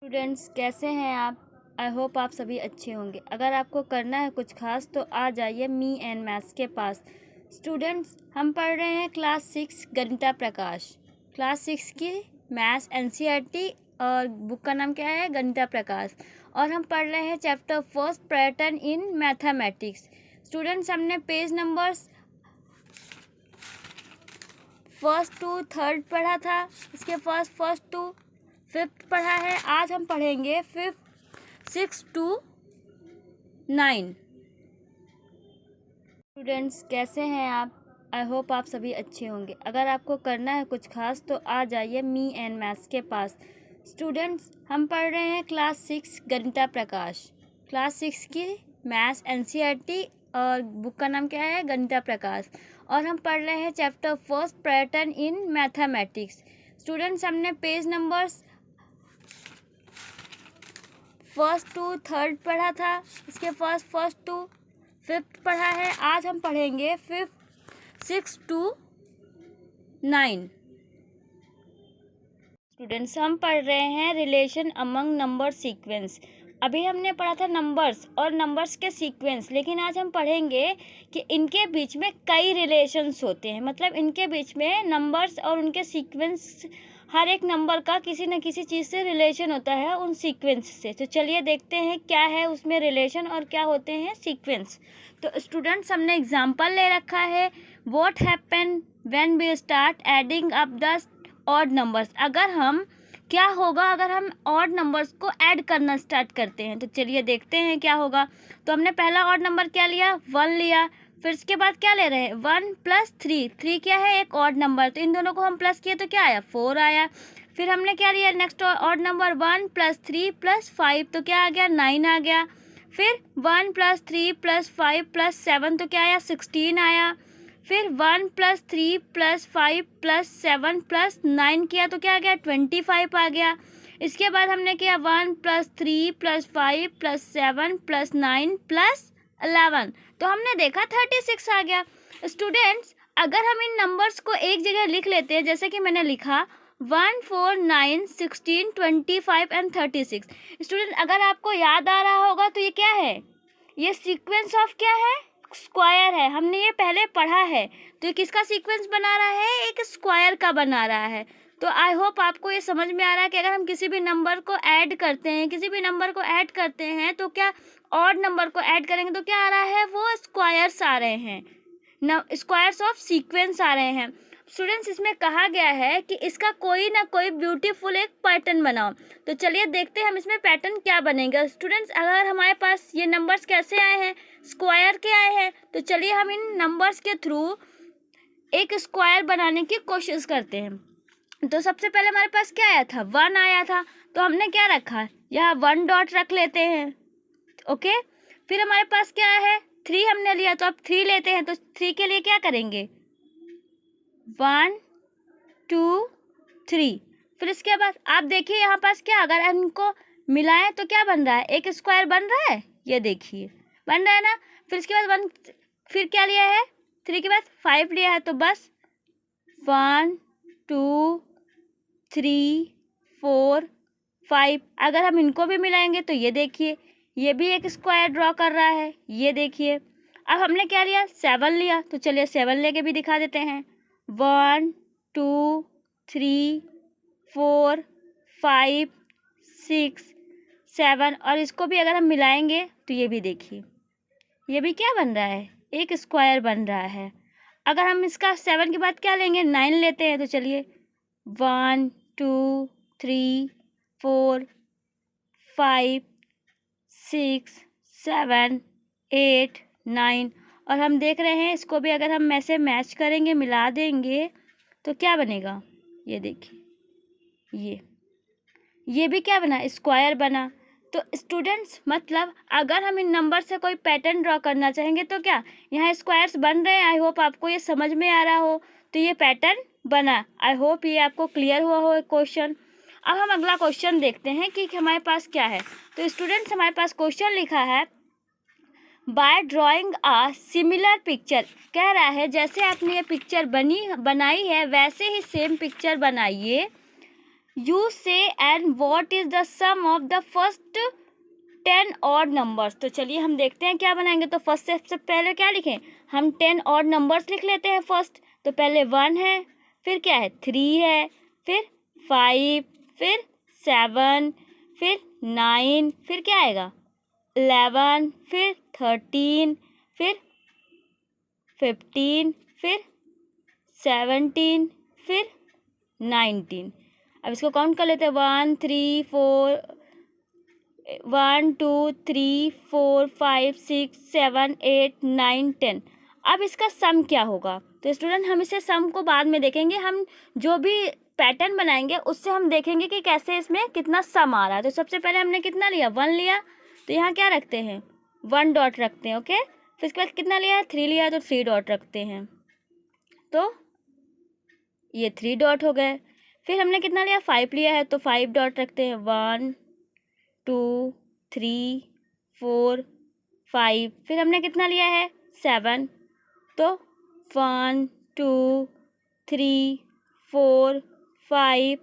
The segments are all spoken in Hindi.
स्टूडेंट्स कैसे हैं आप। आई होप आप सभी अच्छे होंगे। अगर आपको करना है कुछ खास तो आ जाइए मी एंड मैथ्स के पास। स्टूडेंट्स हम पढ़ रहे हैं क्लास 6 गणिता प्रकाश। क्लास 6 की मैथ्स एनसीईआरटी और बुक का नाम क्या है, गणिता प्रकाश। और हम पढ़ रहे हैं chapter first pattern in mathematics. Students हमने page numbers first to third पढ़ा था, इसके फर्स्ट टू फिफ्थ पढ़ा है। आज हम पढ़ेंगे 6 to 9। स्टूडेंट्स कैसे हैं आप। आई होप आप सभी अच्छे होंगे। अगर आपको करना है कुछ खास तो आ जाइए मी एंड मैथ्स के पास। स्टूडेंट्स हम पढ़ रहे हैं क्लास 6 गणिता प्रकाश। क्लास 6 की मैथ्स एनसीईआरटी और बुक का नाम क्या है, गणिता प्रकाश। और हम पढ़ रहे हैं chapter first pattern in mathematics. Students हमने page numbers first to third पढ़ा था, इसके फर्स्ट टू फिफ्थ पढ़ा है। आज हम पढ़ेंगे 6 to 9। स्टूडेंट्स हम पढ़ रहे हैं रिलेशन अमंग नंबर सीक्वेंस। अभी हमने पढ़ा था नंबर्स और नंबर्स के सीक्वेंस, लेकिन आज हम पढ़ेंगे कि इनके बीच में कई रिलेशंस होते हैं। मतलब इनके बीच में नंबर्स और उनके सीक्वेंस, हर एक नंबर का किसी न किसी चीज़ से रिलेशन होता है उन सीक्वेंस से। तो चलिए देखते हैं क्या है उसमें रिलेशन और क्या होते हैं सीक्वेंस। तो स्टूडेंट्स हमने एग्जांपल ले रखा है, what happen when we start adding up the odd numbers. क्या होगा अगर हम ऑड नंबर्स को ऐड करना स्टार्ट करते हैं। तो चलिए देखते हैं क्या होगा। तो हमने पहला ऑड नंबर क्या लिया, 1 लिया। फिर इसके बाद क्या ले रहे हैं, 1 + 3। 3 क्या है, एक ऑड नंबर, तो इन दोनों को हम प्लस किए तो क्या आया, 4 आया। फिर हमने क्या लिया नेक्स्ट ऑड नंबर, 1 + 3 + 5, तो क्या आ गया, 9 आ गया। फिर 1 + 3 + 5 + 7, तो क्या आया, 16 आया। फिर 1 + 3 + 5 + 7 + 9 किया तो क्या आ गया, 25 आ गया। इसके बाद हमने किया 1 + 3 + 5 + 7 + 9 + 11, तो हमने देखा 36 आ गया। स्टूडेंट्स अगर हम इन नंबर्स को एक जगह लिख लेते हैं, जैसे कि मैंने लिखा 1 4 9 16 25 एंड 36। स्टूडेंट अगर आपको याद आ रहा होगा तो ये क्या है, ये सीक्वेंस ऑफ क्या है, स्क्वायर है। हमने ये पहले पढ़ा है। तो ये किसका सीक्वेंस बना रहा है, एक स्क्वायर का बना रहा है। तो आई होप आपको ये समझ में आ रहा है कि अगर हम किसी भी नंबर को ऐड करते हैं तो क्या ऑड नंबर को ऐड करेंगे तो क्या आ रहा है, वो स्क्वायर्स आ रहे हैं, स्क्वायर्स ऑफ सीक्वेंस आ रहे हैं। स्टूडेंट्स इसमें कहा गया है कि इसका कोई ना कोई ब्यूटीफुल एक पैटर्न बनाओ। तो चलिए देखते हैं हम इसमें पैटर्न क्या बनेगा। स्टूडेंट्स अगर हमारे पास ये नंबर्स कैसे आए हैं, स्क्वायर के आए हैं, तो चलिए हम इन नंबर्स के थ्रू एक स्क्वायर बनाने की कोशिश करते हैं। तो सबसे पहले हमारे पास क्या आया था, 1 आया था, तो हमने क्या रखा, यहाँ 1 डॉट रख लेते हैं। ओके, फिर हमारे पास क्या है, 3 हमने लिया, तो अब 3 लेते हैं। तो 3 के लिए क्या करेंगे, 1 2 3। फिर इसके बाद आप देखिए यहाँ पास क्या, अगर इनको मिलाएं तो क्या बन रहा है, एक स्क्वायर बन रहा है, ये देखिए बन रहा है ना। फिर इसके बाद 1, फिर क्या लिया है, 3 के बाद 5 लिया है, तो बस 1 2 3 4 5। अगर हम इनको भी मिलाएंगे तो ये देखिए ये भी एक स्क्वायर ड्रॉ कर रहा है, ये देखिए। अब हमने क्या लिया, 7 लिया, तो चलिए 7 लेके भी दिखा देते हैं। 1 2 3 4 5 6 7, और इसको भी अगर हम मिलाएंगे तो ये भी देखिए ये भी क्या बन रहा है, एक स्क्वायर बन रहा है। अगर हम इसका 7 के बाद क्या लेंगे, 9 लेते हैं, तो चलिए 1 2 3 4 5 6 7 8 9, और हम देख रहे हैं इसको भी अगर हम ऐसे मैच करेंगे, मिला देंगे तो क्या बनेगा, ये देखिए ये भी क्या बना, स्क्वायर बना। तो स्टूडेंट्स मतलब अगर हम इन नंबर से कोई पैटर्न ड्रॉ करना चाहेंगे तो क्या यहाँ स्क्वायर्स बन रहे हैं। आई होप आपको ये समझ में आ रहा हो, तो ये पैटर्न बना। आई होप ये आपको क्लियर हुआ हो क्वेश्चन। अब हम अगला क्वेश्चन देखते हैं कि हमारे पास क्या है। तो स्टूडेंट्स हमारे पास क्वेश्चन लिखा है, by drawing a similar picture. कह रहा है जैसे आपने ये पिक्चर बनाई है वैसे ही सेम पिक्चर बनाइए you say and what is the sum of the first 10 odd numbers. तो चलिए हम देखते हैं क्या बनाएंगे। तो फर्स्ट सबसे पहले क्या लिखें, हम 10 ऑड नंबर्स लिख लेते हैं फर्स्ट। तो पहले 1 है, फिर क्या है 3 है, फिर 5, फिर 7, फिर 9, फिर क्या आएगा 11, फिर 13, फिर 15, फिर 17, फिर 19। अब इसको काउंट कर लेते हैं 1 2 3 4 5 6 7 8 9 10। अब इसका सम क्या होगा, तो स्टूडेंट हम इसे सम को बाद में देखेंगे। हम जो भी पैटर्न बनाएंगे उससे हम देखेंगे कि कैसे इसमें कितना सम आ रहा है। तो सबसे पहले हमने कितना लिया 1 लिया, तो यहाँ क्या रखते हैं 1 डॉट रखते हैं। ओके, फिर इसके बाद कितना लिया है 3 लिया, तो 3 डॉट रखते हैं। तो ये 3 डॉट हो गए। फिर हमने कितना लिया 5 लिया है, तो 5 डॉट रखते हैं 1 2 3 4 5। फिर हमने कितना लिया है 7, तो 1 2 3 4 5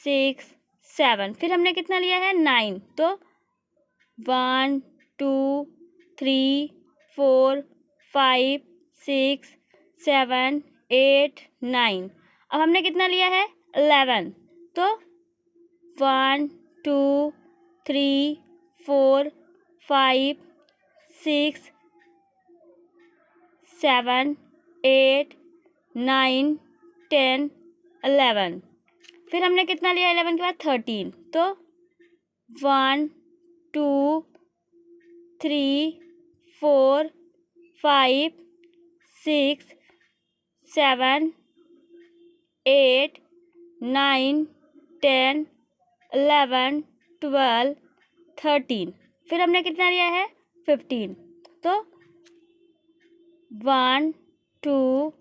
6 7। फिर हमने कितना लिया है 9, तो 1 2 3 4 5 6 7 8 9। अब हमने कितना लिया है 11, तो 1 2 3 4 5 6 7 8 9 10 11। फिर हमने कितना लिया 11 के बाद 13, तो 1 2 3 4 5 6 7 8 9 10 11 12 13। फिर हमने कितना लिया है 15, तो 1 2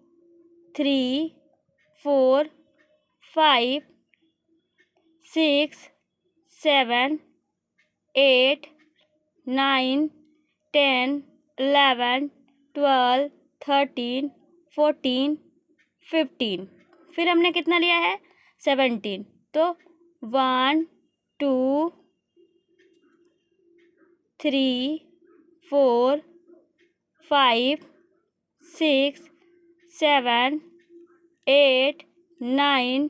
3 4 5 6 7 8 9 10 11 12 13 14 15। फिर हमने कितना लिया है 17, तो 1 2 3 4 5 6 7 8 9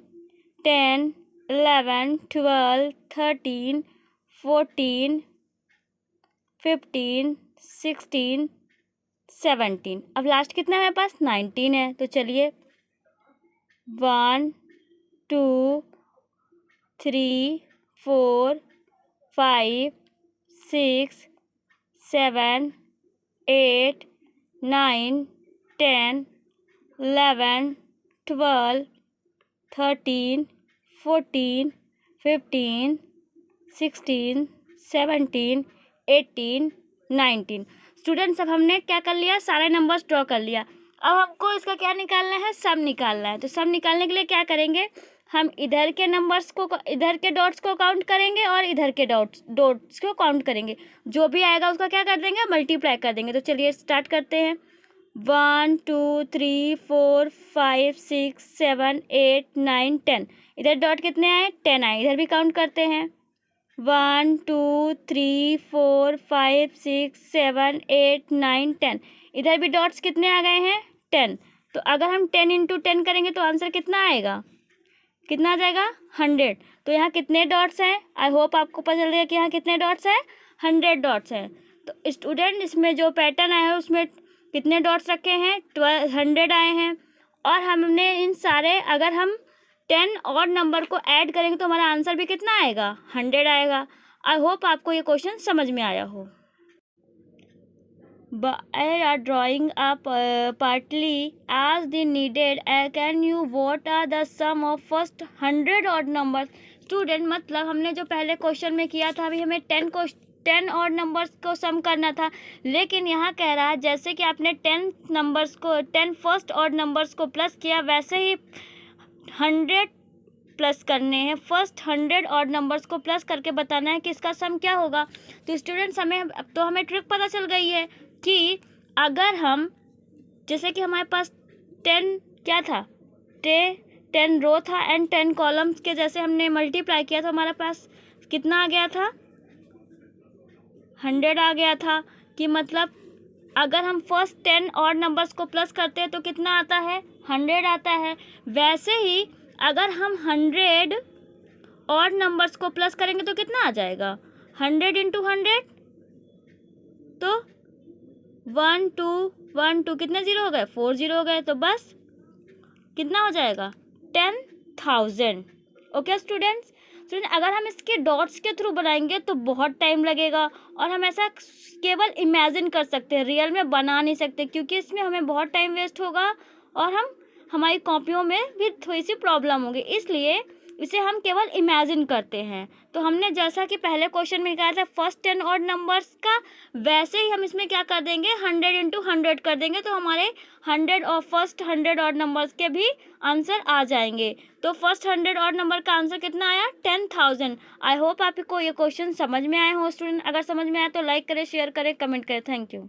10 11 12 13 14 15 16 17। अब लास्ट कितना है हमारे पास 19 है। तो चलिए 1 2 3 4 5 6 7 8 9 10 11 12 13 14 15 16 17 18 19। स्टूडेंट्स अब हमने क्या कर लिया, सारे नंबर्स ड्रॉ कर लिया। अब हमको इसका क्या निकालना है, सम निकालना है। तो सम निकालने के लिए क्या करेंगे, हम इधर के नंबर्स को, इधर के डॉट्स को काउंट करेंगे और इधर के डॉट्स को काउंट करेंगे। जो भी आएगा उसका क्या कर देंगे, मल्टीप्लाई कर देंगे। तो चलिए स्टार्ट करते हैं। 1 2 3 4 5 6 7 8 9 10। इधर डॉट कितने आए 10 आए, इधर भी काउंट करते हैं। 1 2 3 4 5 6 7 8 9 10। इधर भी डॉट्स कितने आ गए हैं 10। तो अगर हम 10 इंटू 10 करेंगे तो आंसर कितना आएगा, कितना आ जाएगा 100। तो यहाँ कितने डॉट्स हैं, आई होप आपको पता चल गया कि यहाँ कितने डॉट्स हैं 100 डॉट्स हैं। तो स्टूडेंट इसमें जो पैटर्न आया है उसमें कितने डॉट्स रखे हैं 100 आए हैं। और हमने इन सारे, अगर हम 10 और नंबर को ऐड करेंगे तो हमारा आंसर भी कितना आएगा 100 आएगा। आई होप आपको ये क्वेश्चन समझ में आया हो। By drawing up partly as the needed, can you what are the sum of first 100 odd numbers? Student मतलब हमने जो पहले क्वेश्चन में किया था, अभी हमें 10 ऑड नंबर्स को सम करना था। लेकिन यहाँ कह रहा है जैसे कि आपने 10 नंबर्स को 10 फर्स्ट ऑड नंबर्स को प्लस किया, वैसे ही 100 प्लस करने हैं। फर्स्ट 100 ऑड नंबर्स को प्लस करके बताना है कि इसका सम क्या होगा। तो स्टूडेंट्स हमें ट्रिक पता चल गई है कि अगर हम, जैसे कि हमारे पास 10 क्या था 10 रो था एंड 10 कॉलम्स के जैसे हमने मल्टीप्लाई किया तो हमारे पास कितना आ गया था, 100 आ गया था। कि मतलब अगर हम फर्स्ट 10 और नंबर्स को प्लस करते हैं तो कितना आता है, 100 आता है। वैसे ही अगर हम 100 और नंबर्स को प्लस करेंगे तो कितना आ जाएगा, 100 इंटू 100, तो 1 2 1 2 कितने ज़ीरो हो गए, 4 ज़ीरो हो गए, तो बस कितना हो जाएगा, 10,000। ओके स्टूडेंट्स, अगर हम इसके डॉट्स के थ्रू बनाएंगे तो बहुत टाइम लगेगा और हम ऐसा केवल इमेजिन कर सकते हैं, रियल में बना नहीं सकते, क्योंकि इसमें हमें बहुत टाइम वेस्ट होगा और हमारी कॉपियों में भी थोड़ी सी प्रॉब्लम होगी, इसलिए इसे हम केवल इमेजिन करते हैं। तो हमने जैसा कि पहले क्वेश्चन में निकाला था फर्स्ट 10 ऑड नंबर्स का, वैसे ही हम इसमें क्या कर देंगे, 100 इंटू 100 कर देंगे, तो हमारे 100 और फर्स्ट 100 ऑड नंबर्स के भी आंसर आ जाएंगे। तो फर्स्ट 100 ऑड नंबर का आंसर कितना आया, 10,000। आई होप आपको ये क्वेश्चन समझ में आए हो स्टूडेंट। अगर समझ में आया तो लाइक करें, शेयर करें, कमेंट करें। Thank you.